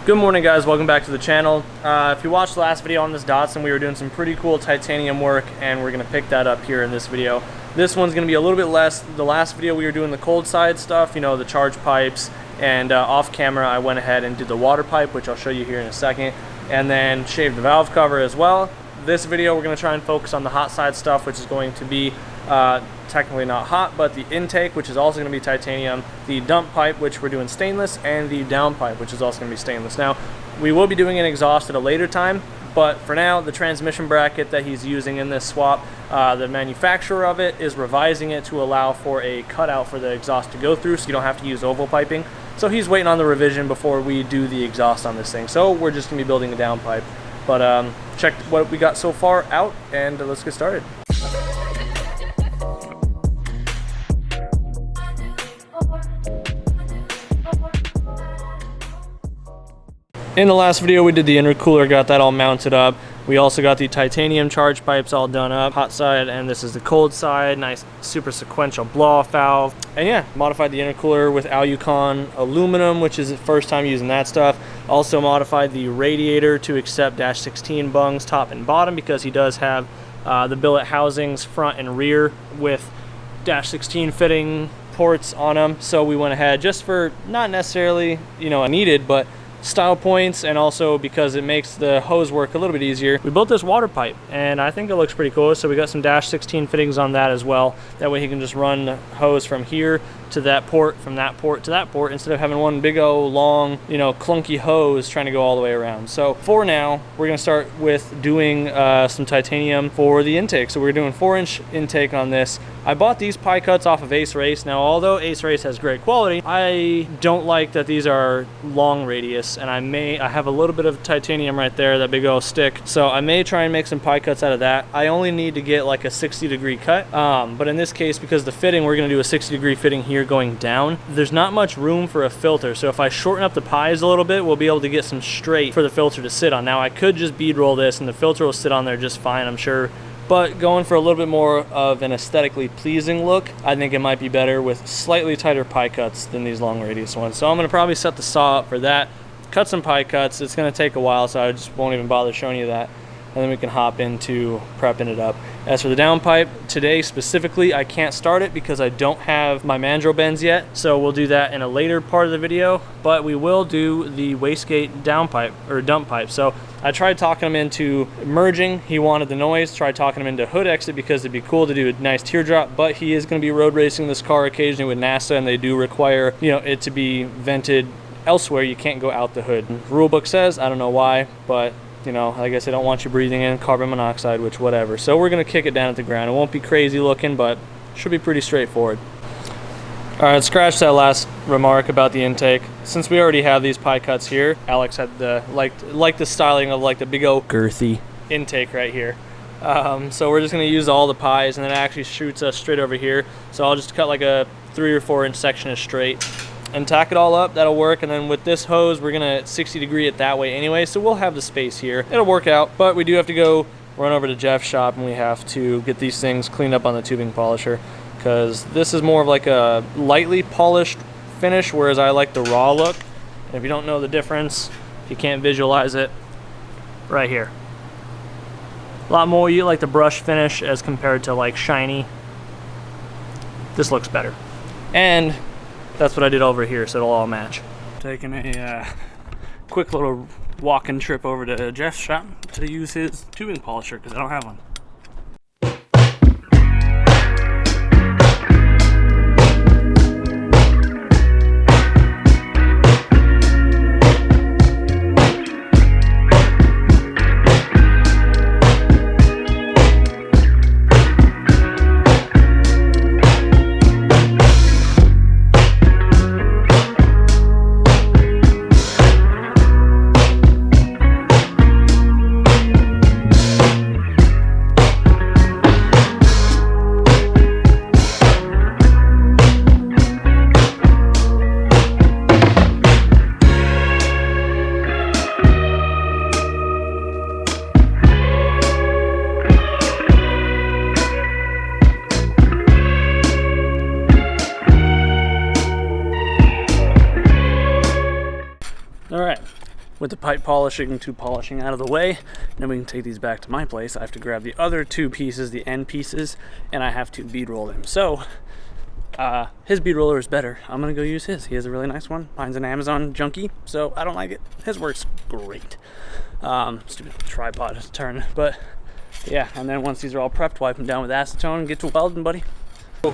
Good morning, guys. Welcome back to the channel. If you watched the last video on this Datsun, we were doing some pretty cool titanium work, and we're going to pick that up here in this video. This one's going to be a little bit less. The last video we were doing the cold side stuff, you know, the charge pipes, and off camera I went ahead and did the water pipe, which I'll show you here in a second, and then shaved the valve cover as well. This video we're going to try and focus on the hot side stuff, which is going to be technically not hot, but the intake, which is also going to be titanium, the dump pipe, which we're doing stainless, and the downpipe, which is also going to be stainless. Now, we will be doing an exhaust at a later time, but for now, the transmission bracket that he's using in this swap, the manufacturer of it is revising it to allow for a cutout for the exhaust to go through, so you don't have to use oval piping. So he's waiting on the revision before we do the exhaust on this thing. So we're just going to be building a downpipe. But check what we got so far out, and let's get started. In the last video, we did the intercooler, got that all mounted up. We also got the titanium charge pipes all done up, hot side, and this is the cold side. Nice super sequential blow-off valve. And yeah, modified the intercooler with Alucon aluminum, which is the first time using that stuff. Also modified the radiator to accept -16 bungs top and bottom, because he does have the billet housings front and rear with -16 fitting ports on them. So we went ahead just for not necessarily, you know, needed, but style points, and also because it makes the hose work a little bit easier. We built this water pipe, and I think it looks pretty cool. So we got some -16 fittings on that as well. That way he can just run the hose from here to that port, from that port to that port, instead of having one big old long, you know, clunky hose trying to go all the way around. So for now, we're gonna start with doing some titanium for the intake. So we're doing 4-inch intake on this. I bought these pie cuts off of Ace Race. Now, although Ace Race has great quality, I don't like that these are long radius, and I have a little bit of titanium right there, that big old stick. So I may try and make some pie cuts out of that. I only need to get like a 60-degree cut, but in this case, because the fitting, we're gonna do a 60-degree fitting here going down. There's not much room for a filter, so if I shorten up the pies a little bit, we'll be able to get some straight for the filter to sit on. Now, I could just bead roll this, and the filter will sit on there just fine, I'm sure. But going for a little bit more of an aesthetically pleasing look, I think it might be better with slightly tighter pie cuts than these long radius ones. So I'm going to probably set the saw up for that, cut some pie cuts. It's going to take a while, so I just won't even bother showing you that. And then we can hop into prepping it up. As for the downpipe, today specifically, I can't start it because I don't have my mandrel bends yet. So we'll do that in a later part of the video, but we will do the wastegate downpipe, or dump pipe. So I tried talking him into merging. He wanted the noise. Tried talking him into hood exit because it'd be cool to do a nice teardrop, but he is going to be road racing this car occasionally with NASA, and they do require, you know, it to be vented elsewhere. You can't go out the hood. Rule book says, I don't know why, but you know, I guess they don't want you breathing in carbon monoxide, which whatever. So we're gonna kick it down at the ground. It won't be crazy looking, but should be pretty straightforward. All right, scratch that last remark about the intake. Since we already have these pie cuts here, Alex had the like the styling of like the big old girthy intake right here. So we're just gonna use all the pies, and then it actually shoots us straight over here. So I'll just cut like a 3 or 4 inch section of straight and tack it all up. That'll work. And then with this hose, we're gonna 60-degree it that way anyway, so we'll have the space here. It'll work out, but we do have to go run over to Jeff's shop, and we have to get these things cleaned up on the tubing polisher, because this is more of like a lightly polished finish, whereas I like the raw look. And if you don't know the difference, if you can't visualize it, right here. A lot more you like the brush finish as compared to like shiny. This looks better. And that's what I did over here, so it'll all match. Taking a quick little walking trip over to Jeff's shop to use his tubing polisher, because I don't have one. with the pipe polishing to polishing out of the way. Then we can take these back to my place. I have to grab the other two pieces, the end pieces, and I have to bead roll them. So his bead roller is better. I'm gonna go use his. He has a really nice one. Mine's an Amazon junkie, so I don't like it. His works great. Stupid tripod turn, but yeah. And then once these are all prepped, wipe them down with acetone and get to welding, buddy.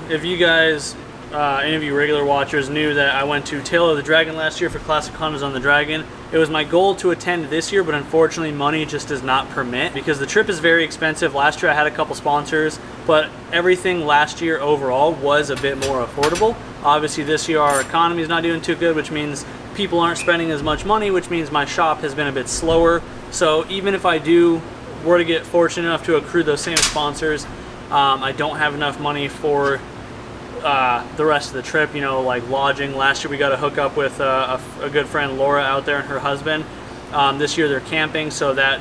If you guys, any of you regular watchers, knew that I went to Tail of the Dragon last year for Classic Hondas on the Dragon, it was my goal to attend this year, but unfortunately money just does not permit because the trip is very expensive. Last year I had a couple sponsors, but everything last year overall was a bit more affordable. Obviously this year our economy is not doing too good, which means people aren't spending as much money, which means my shop has been a bit slower. So even if I were to get fortunate enough to accrue those same sponsors, I don't have enough money for the rest of the trip, you know, like lodging. Last year we got to hook up with a good friend Laura out there and her husband. This year they're camping, so that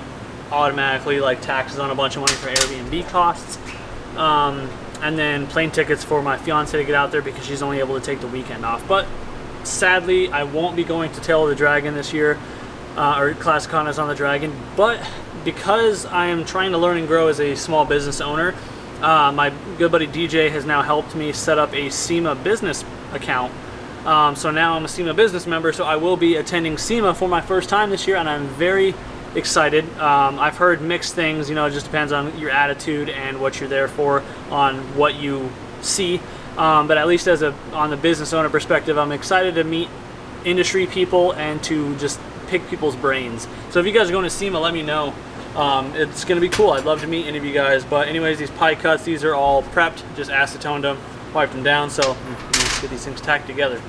automatically like taxes on a bunch of money for Airbnb costs. And then plane tickets for my fiance to get out there because she's only able to take the weekend off. But sadly I won't be going to Tail of the Dragon this year, or Classic Hondas on the Dragon. But because I am trying to learn and grow as a small business owner, my good buddy DJ has now helped me set up a SEMA business account. So now I'm a SEMA business member, so I will be attending SEMA for my first time this year, and I'm very excited. I've heard mixed things, you know, it just depends on your attitude and what you're there for, on what you see. But at least on the business owner perspective, I'm excited to meet industry people and to just pick people's brains. So if you guys are going to SEMA, let me know. It's gonna be cool. I'd love to meet any of you guys. But anyways, these pie cuts, these are all prepped, just acetoned them, wiped them down, so let's get these things tacked together.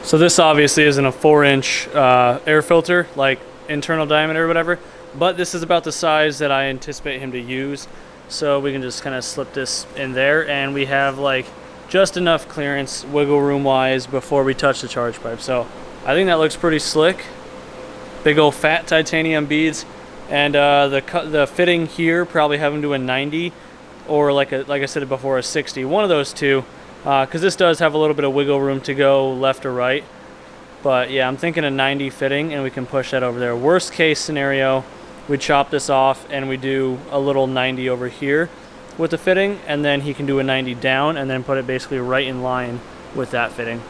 So this obviously isn't a 4-inch air filter, like internal diameter or whatever, but this is about the size that I anticipate him to use. So we can just kind of slip this in there, and we have like just enough clearance wiggle room wise before we touch the charge pipe. So I think that looks pretty slick. Big old fat titanium beads, and the fitting here probably have them to a 90 or like I said before, a 60. One of those two. Because this does have a little bit of wiggle room to go left or right. But yeah, I'm thinking a 90 fitting, and we can push that over there. Worst case scenario, we chop this off and we do a little 90 over here with the fitting, and then he can do a 90 down and then put it basically right in line with that fitting.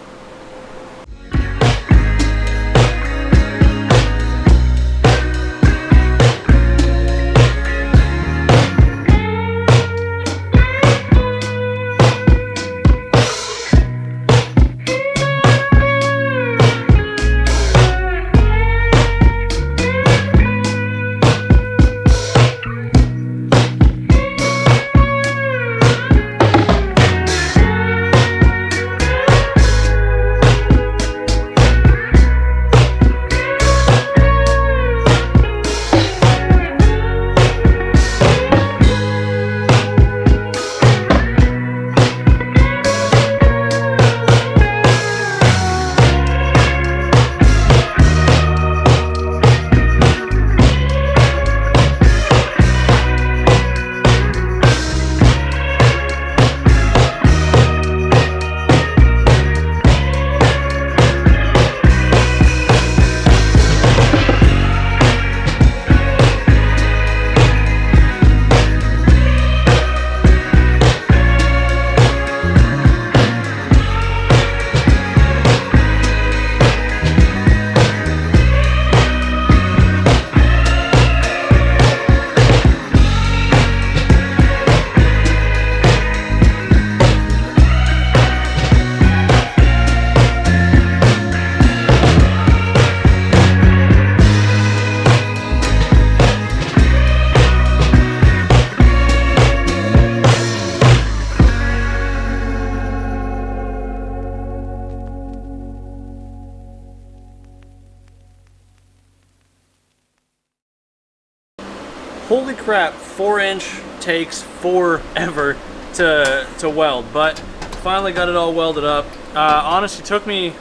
holy crap, 4-inch takes forever to weld, but finally got it all welded up. Honestly, took me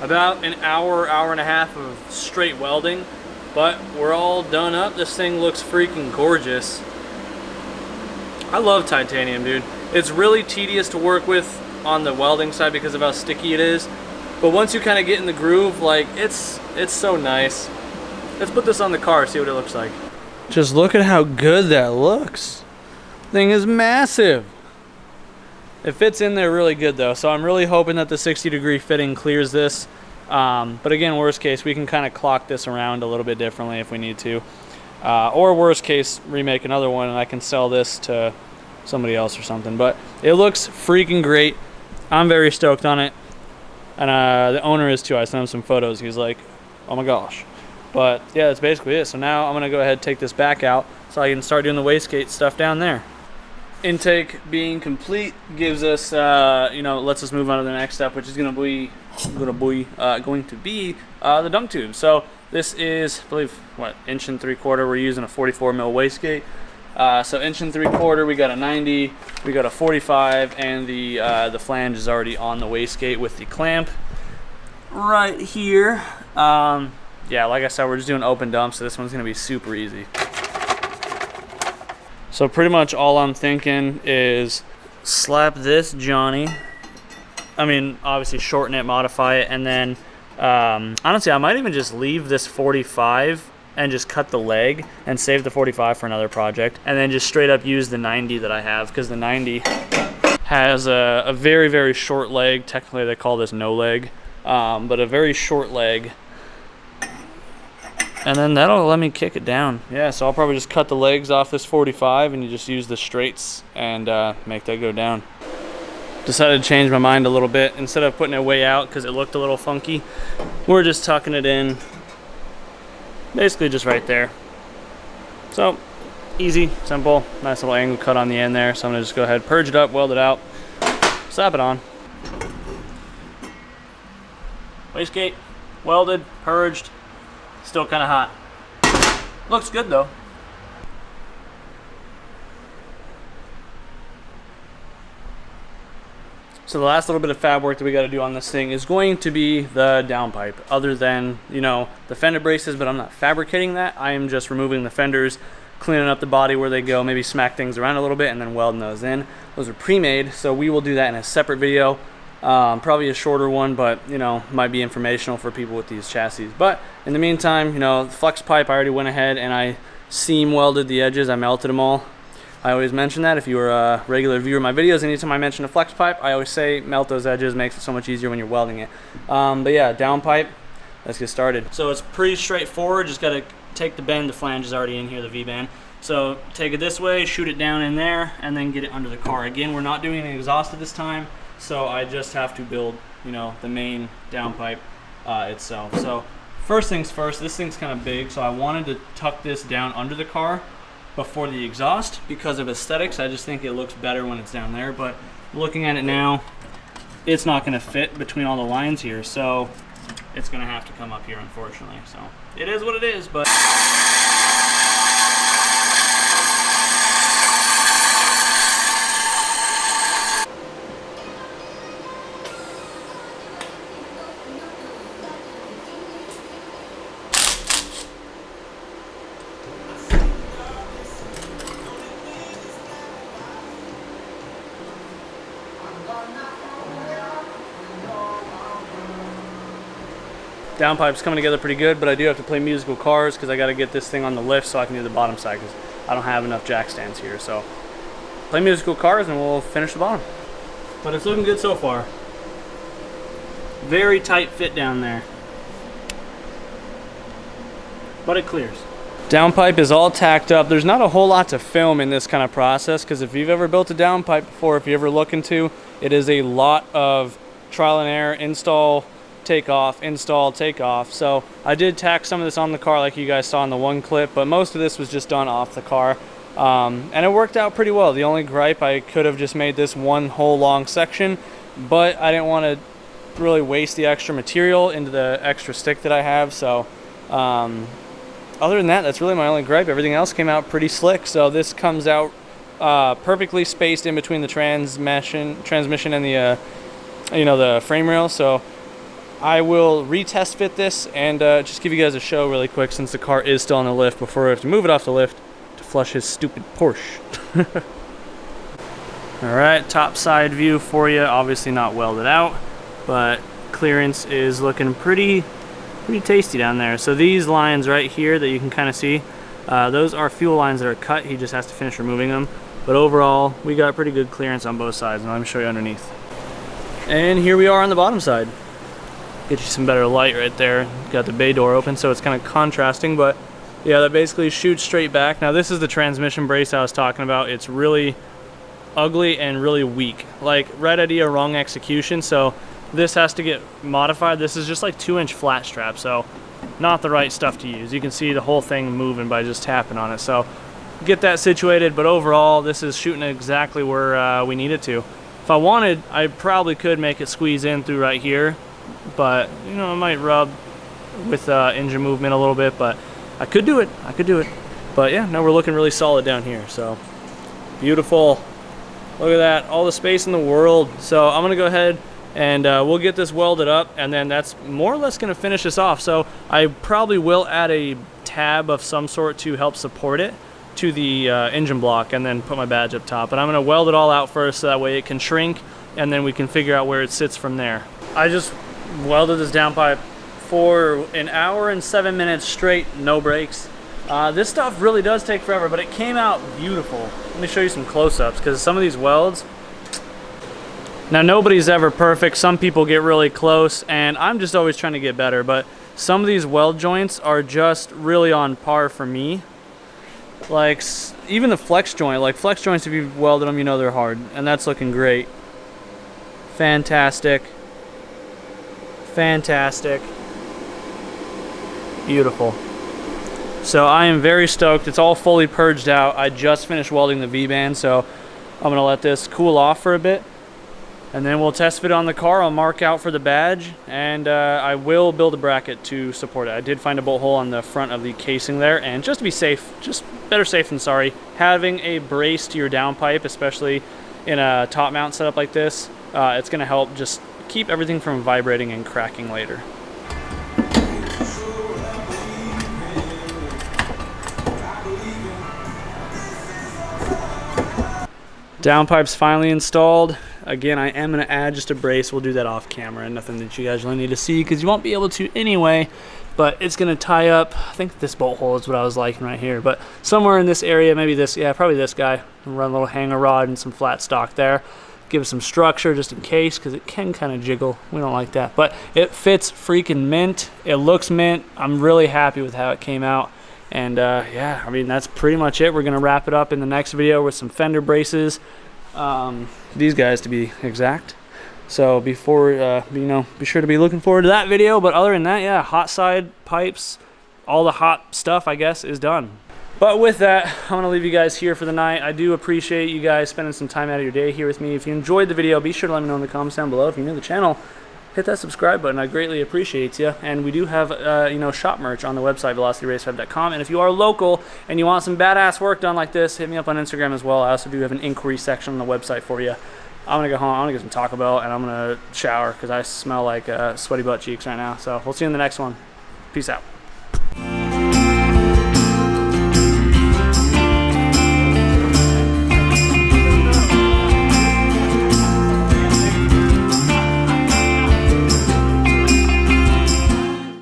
about an hour, hour and a half of straight welding, but we're all done up. This thing looks freaking gorgeous. I love titanium, dude. It's really tedious to work with on the welding side because of how sticky it is, but once you kind of get in the groove, like, it's so nice. Let's put this on the car, see what it looks like. Just look at how good that looks. Thing is massive. It fits in there really good though, so I'm really hoping that the 60-degree fitting clears this. But again, worst case, we can kind of clock this around a little bit differently if we need to. Or worst case, remake another one and I can sell this to somebody else or something. But it looks freaking great. I'm very stoked on it. And the owner is too. I sent him some photos. He's like, oh my gosh. But yeah, that's basically it. So now I'm gonna go ahead and take this back out so I can start doing the wastegate stuff down there. Intake being complete gives us, you know, lets us move on to the next step, which is going to be the dunk tube. So this is, I believe, what, 1 3/4. We're using a 44 mil wastegate. So 1 3/4. We got a 90. We got a 45, and the flange is already on the wastegate with the clamp right here. Yeah, like I said, we're just doing open dump, so this one's going to be super easy. So pretty much all I'm thinking is slap this Johnny. I mean, obviously shorten it, modify it, and then honestly, I might even just leave this 45 and just cut the leg and save the 45 for another project, and then just straight up use the 90 that I have, because the 90 has a very, very short leg. Technically, they call this no leg, but a very short leg. And then that'll let me kick it down. Yeah, so I'll probably just cut the legs off this 45 and you just use the straights and make that go down. Decided to change my mind a little bit. Instead of putting it way out because it looked a little funky, we're just tucking it in. Basically just right there. So, easy, simple, nice little angle cut on the end there. So I'm gonna just go ahead, purge it up, weld it out, slap it on. Wastegate, welded, purged. Still kind of hot. Looks good though. So the last little bit of fab work that we got to do on this thing is going to be the downpipe. Other than, you know, the fender braces, but I'm not fabricating that. I am just removing the fenders, cleaning up the body where they go, maybe smack things around a little bit, and then welding those in. Those are pre-made, so we will do that in a separate video. Probably a shorter one, but you know, might be informational for people with these chassis. But in the meantime, you know, the flex pipe, I already went ahead and I seam welded the edges. I melted them all. I always mention that if you were a regular viewer of my videos, anytime I mention a flex pipe, I always say melt those edges, makes it so much easier when you're welding it. But yeah, downpipe, let's get started. So it's pretty straightforward, just gotta take the bend. The flange is already in here, the V-band. So take it this way, shoot it down in there, and then get it under the car. Again, we're not doing an exhaust at this time, so I just have to build, you know, the main downpipe itself. So first things first, this thing's kind of big, so I wanted to tuck this down under the car before the exhaust because of aesthetics. I just think it looks better when it's down there, but looking at it now, it's not gonna fit between all the lines here, so it's gonna have to come up here, unfortunately. So it is what it is, but downpipe's coming together pretty good, but I do have to play musical cars because I got to get this thing on the lift so I can do the bottom side because I don't have enough jack stands here. So play musical cars and we'll finish the bottom. But it's looking good so far. Very tight fit down there, but it clears. Downpipe is all tacked up. There's not a whole lot to film in this kind of process because if you've ever built a downpipe before, if you're ever looking to, it is a lot of trial and error, install, take off, install, take off. So I did tack some of this on the car like you guys saw in the one clip, but most of this was just done off the car. And it worked out pretty well. The only gripe, I could have just made this one whole long section, but I didn't want to really waste the extra material into the extra stick that I have. So other than that, that's really my only gripe. Everything else came out pretty slick. So this comes out perfectly spaced in between the transmission and the the frame rail. So I will retest fit this and just give you guys a show really quick, since the car is still on the lift, before we have to move it off the lift to flush his stupid Porsche. All right, top side view for you. Obviously not welded out, but clearance is looking pretty tasty down there. So these lines right here that you can kind of see, those are fuel lines that are cut. He just has to finish removing them. But overall, we got pretty good clearance on both sides, and let me show you underneath. And here we are on the bottom side. Get you some better light right there. Got the bay door open, so it's kind of contrasting, but yeah, that basically shoots straight back. Now this is the transmission brace I was talking about. It's really ugly and really weak. Like, right idea, wrong execution, so this has to get modified. This is just like 2-inch flat strap, so not the right stuff to use. You can see the whole thing moving by just tapping on it, so get that situated. But overall, this is shooting exactly where we need it to. If I wanted, I probably could make it squeeze in through right here, but it might rub with engine movement a little bit, but I could do it. But yeah, no, we're looking really solid down here, so beautiful. Look at that, all the space in the world. So I'm gonna go ahead and we'll get this welded up, and then that's more or less gonna finish this off. So I probably will add a tab of some sort to help support it to the engine block, and then put my badge up top. But I'm gonna weld it all out first, so that way it can shrink, and then we can figure out where it sits from there. I just welded this downpipe for an hour and 7 minutes straight, no breaks. This stuff really does take forever, but it came out beautiful. Let me show you some close-ups, because some of these welds, now nobody's ever perfect. Some people get really close, and I'm just always trying to get better, but some of these weld joints are just really on par for me. Like, even the flex joint, like flex joints, if you've welded them, they're hard, and that's looking great. Fantastic. Beautiful. So I am very stoked. It's all fully purged out. I just finished welding the V-band, so I'm gonna let this cool off for a bit, and then we'll test fit on the car. I'll mark out for the badge, and I will build a bracket to support it. I did find a bolt hole on the front of the casing there, and just to be safe, just better safe than sorry, having a brace to your downpipe, especially in a top mount setup like this, it's gonna help just keep everything from vibrating and cracking later. Downpipe's finally installed. Again, I am gonna add just a brace. We'll do that off camera, and nothing that you guys really need to see, because you won't be able to anyway, but it's gonna tie up, I think this bolt hole is what I was liking right here, but somewhere in this area, maybe this, yeah, probably this guy. Run a little hanger rod and some flat stock there. Give it some structure just in case, because it can kind of jiggle. We don't like that, but it fits freaking mint. It looks mint. I'm really happy with how it came out. And yeah, I mean, that's pretty much it. We're gonna wrap it up in the next video with some fender braces, these guys to be exact. So before be sure to be looking forward to that video. But other than that, yeah, hot side pipes, all the hot stuff, I guess, is done. But with that, I'm gonna leave you guys here for the night. I do appreciate you guys spending some time out of your day here with me. If you enjoyed the video, be sure to let me know in the comments down below. If you're new to the channel, hit that subscribe button. I greatly appreciate you. And we do have shop merch on the website, velocityraceweb.com. And if you are local and you want some badass work done like this, hit me up on Instagram as well. I also do have an inquiry section on the website for you. I'm gonna go home, I'm gonna get some Taco Bell, and I'm gonna shower because I smell like sweaty butt cheeks right now. So we'll see you in the next one. Peace out.